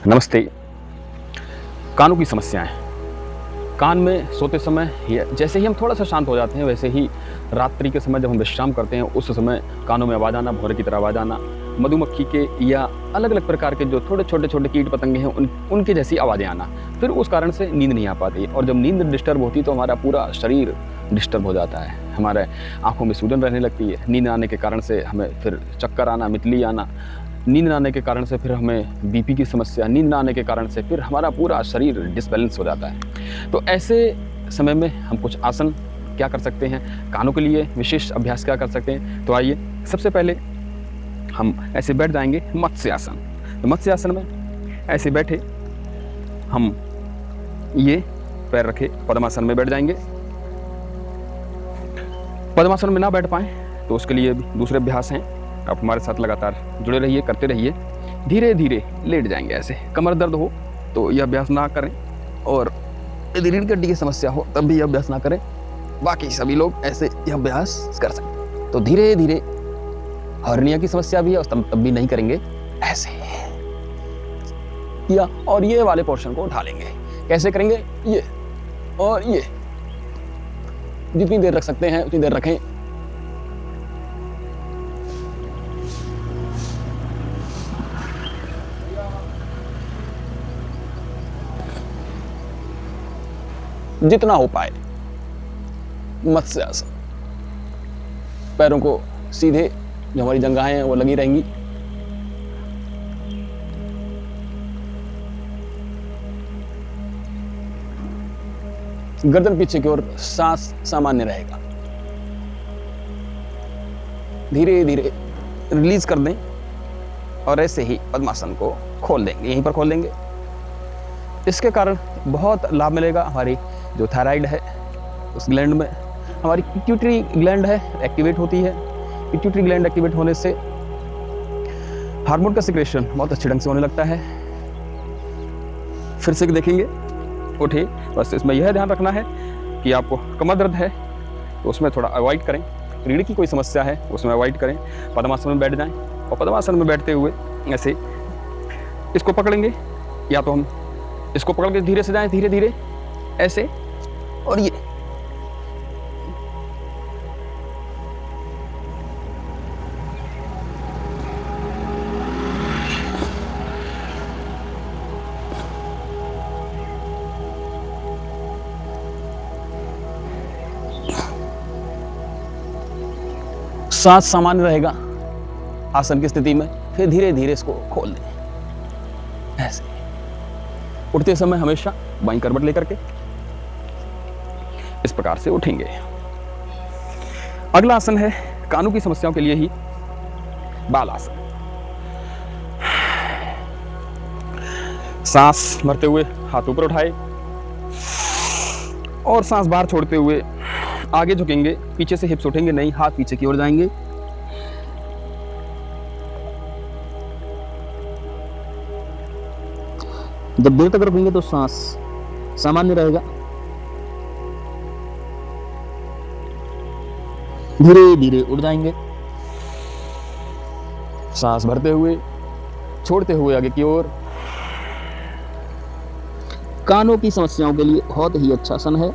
नमस्ते। कानों की समस्याएं। कान में सोते समय जैसे ही हम थोड़ा सा शांत हो जाते हैं, वैसे ही रात्रि के समय जब हम विश्राम करते हैं उस समय कानों में आवाज़ आना, भौरे की तरह आवाज़ आना, मधुमक्खी के या अलग अलग प्रकार के जो थोड़े छोटे छोटे कीट पतंगे हैं उनके जैसी आवाज़ें आना। फिर उस कारण से नींद नहीं आ पाती, और जब नींद डिस्टर्ब होती है तो हमारा पूरा शरीर डिस्टर्ब हो जाता है। हमारे आंखों में सूजन रहने लगती है। नींद आने के कारण से हमें फिर चक्कर आना, मितली आना। नींद ना आने के कारण से फिर हमें बीपी की समस्या। नींद ना आने के कारण से फिर हमारा पूरा शरीर डिसबैलेंस हो जाता है। तो ऐसे समय में हम कुछ आसन क्या कर सकते हैं, कानों के लिए विशेष अभ्यास क्या कर सकते हैं। तो आइए, सबसे पहले हम ऐसे बैठ जाएंगे मत्स्य आसन। तो मत्स्य आसन में ऐसे बैठे हम ये पैर रखे पद्मासन में बैठ जाएंगे। पद्मासन में ना बैठ पाए तो उसके लिए भी दूसरे अभ्यास हैं। आप हमारे साथ लगातार जुड़े रहिए, करते रहिए। धीरे धीरे लेट जाएंगे ऐसे। कमर दर्द हो तो यह अभ्यास ना करें, और यदि रीढ़ की हड्डी की समस्या हो तब भी यह अभ्यास ना करें। बाकी सभी लोग ऐसे यह अभ्यास कर सकते हैं। तो धीरे धीरे, हर्निया की समस्या भी है तब भी नहीं करेंगे ऐसे, या और ये वाले पोर्शन को उठा लेंगे। कैसे करेंगे? ये और ये, जितनी देर रख सकते हैं उतनी देर रखें। जितना हो पाए। मत्स्य आसन। पैरों को सीधे, जो हमारी जंघाएं हैं वो लगी रहेंगी। गर्दन पीछे की ओर, सांस सामान्य रहेगा। धीरे धीरे रिलीज कर दें और ऐसे ही पद्मासन को खोल देंगे, यहीं पर खोल देंगे। इसके कारण बहुत लाभ मिलेगा। हमारी जो थायराइड है उस ग्लैंड में, हमारी पिट्यूटरी ग्लैंड है एक्टिवेट होती है। पिट्यूटरी ग्लैंड एक्टिवेट होने से हार्मोन का सिक्रेशन बहुत अच्छे ढंग से होने लगता है। फिर से देखेंगे, उठे। बस इसमें यह ध्यान रखना है कि आपको कमर दर्द है तो उसमें थोड़ा अवॉइड करें। रीढ़ की कोई समस्या है उसमें अवॉइड करें। पद्मासन में बैठ जाएं, और पद्मासन में बैठते हुए ऐसे इसको पकड़ेंगे, या तो हम इसको पकड़ के धीरे से जाएं, धीरे धीरे ऐसे, और ये सांस सामान्य रहेगा आसन की स्थिति में। फिर धीरे धीरे इसको खोल दें ऐसे। उठते समय हमेशा बाईं करवट लेकर के इस प्रकार से उठेंगे। अगला आसन है कानों की समस्याओं के लिए ही, बाल आसन। सांस भरते हुए हाथ ऊपर उठाए और सांस बाहर छोड़ते हुए आगे झुकेंगे। पीछे से हिप्स उठेंगे नहीं, हाथ पीछे की ओर जाएंगे। जब देर तक रुकेंगे तो सांस सामान्य रहेगा। धीरे धीरे उड़ जाएंगे, सांस भरते हुए, छोड़ते हुए आगे की ओर। कानों की समस्याओं के लिए बहुत ही अच्छा आसन है।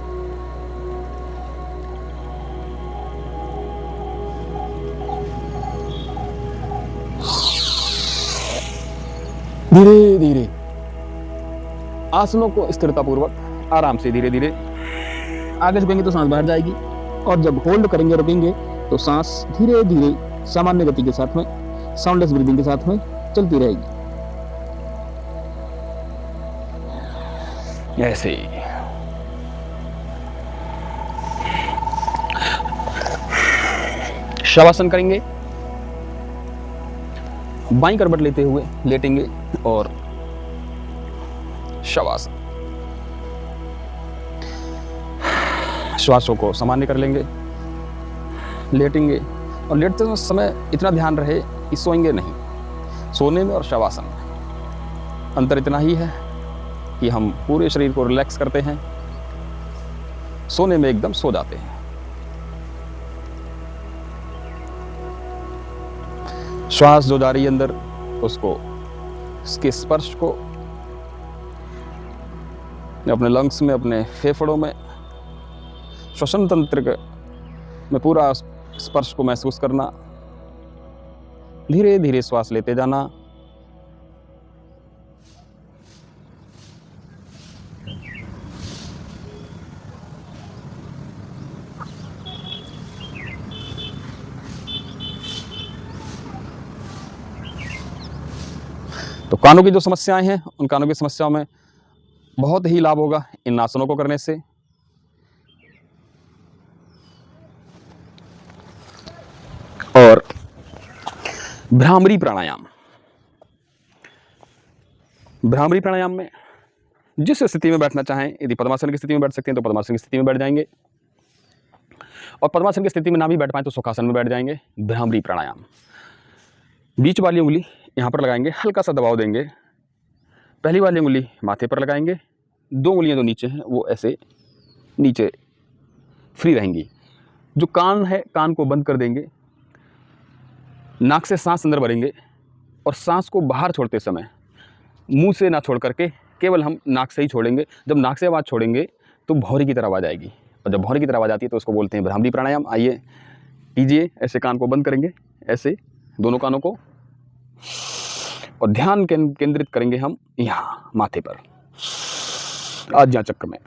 धीरे धीरे आसनों को स्थिरतापूर्वक आराम से धीरे धीरे आगे झुकेंगे तो सांस बाहर जाएगी, और जब होल्ड करेंगे, रुकेंगे तो सांस धीरे धीरे सामान्य गति के साथ में, साउंडलेस ब्रीदिंग के साथ में चलती रहेगी ऐसे। शवासन करेंगे। बाईं करवट लेते हुए लेटेंगे और शवासन। श्वासों को सामान्य कर लेंगे, लेटेंगे, और लेटते समय इतना ध्यान रहे कि सोएंगे नहीं। सोने में और शवासन में अंतर इतना ही है कि हम पूरे शरीर को रिलैक्स करते हैं, सोने में एकदम सो जाते हैं। श्वास जो जा रही है अंदर, उसको, इसके स्पर्श को अपने लंग्स में, अपने फेफड़ों में, श्वसन तंत्र में पूरा स्पर्श को महसूस करना। धीरे धीरे श्वास लेते जाना। तो कानों की जो समस्याएं हैं, उन कानों की समस्याओं में बहुत ही लाभ होगा इन आसनों को करने से। और भ्रामरी प्राणायाम, भ्रामरी प्राणायाम में जिस स्थिति में बैठना चाहें, यदि पद्मासन की स्थिति में बैठ सकते हैं तो पद्मासन की स्थिति में बैठ जाएंगे, और पद्मासन की स्थिति में ना भी बैठ पाए तो सुखासन में बैठ जाएंगे। भ्रामरी प्राणायाम, बीच वाली उंगली यहाँ पर लगाएंगे, हल्का सा दबाव देंगे, पहली वाली उंगली माथे पर लगाएंगे, दो उंगलियां जो नीचे हैं वो ऐसे नीचे फ्री रहेंगी। जो कान है, कान को बंद कर देंगे, नाक से सांस अंदर भरेंगे और सांस को बाहर छोड़ते समय मुंह से ना छोड़ करके केवल हम नाक से ही छोड़ेंगे। जब नाक से आवाज़ छोड़ेंगे तो भौंरी की तरह आवाज़ आएगी, और जब भौंरी की तरह आवाज़ आती है तो उसको बोलते हैं भ्रामरी प्राणायाम। आइए कीजिए, ऐसे कान को बंद करेंगे, ऐसे दोनों कानों को, और ध्यान केंद्रित करेंगे हम यहाँ माथे पर, आज्ञा चक्र में।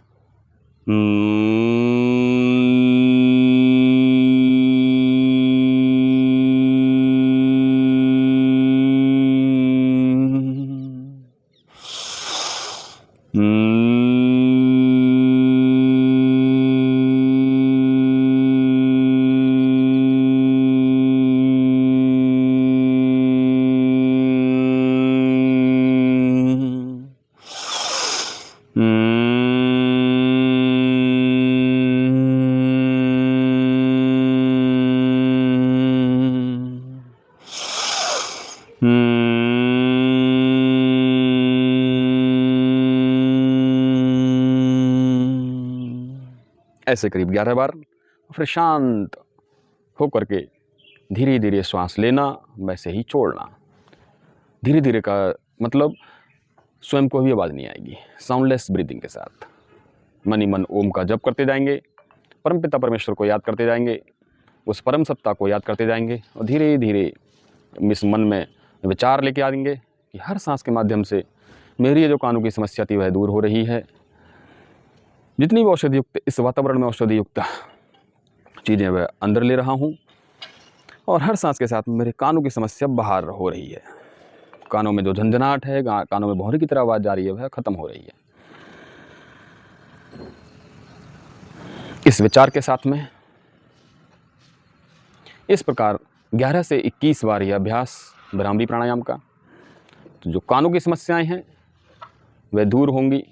ऐसे करीब 11 बार, फिर शांत होकर के धीरे धीरे श्वास लेना, वैसे ही छोड़ना। धीरे धीरे का मतलब स्वयं को भी आवाज़ नहीं आएगी, साउंडलेस ब्रीदिंग के साथ मन ही मन ओम का जप करते जाएंगे, परमपिता परमेश्वर को याद करते जाएंगे, उस परम सत्ता को याद करते जाएंगे, और धीरे धीरे इस मन में विचार लेके आएंगे कि हर सांस के माध्यम से मेरी ये जो कानों की समस्या थी वह दूर हो रही है। जितनी भी औषधि युक्त, इस वातावरण में औषधि युक्त चीज़ें वह अंदर ले रहा हूँ, और हर सांस के साथ मेरे कानों की समस्या बाहर हो रही है। कानों में जो झंझनाहट है, कानों में भौंरी की तरह आवाज़ जा रही है, वह खत्म हो रही है। इस विचार के साथ में इस प्रकार 11 से 21 बार यह अभ्यास भ्रामरी प्राणायाम का, तो जो कानों की समस्याएं हैं वह दूर होंगी।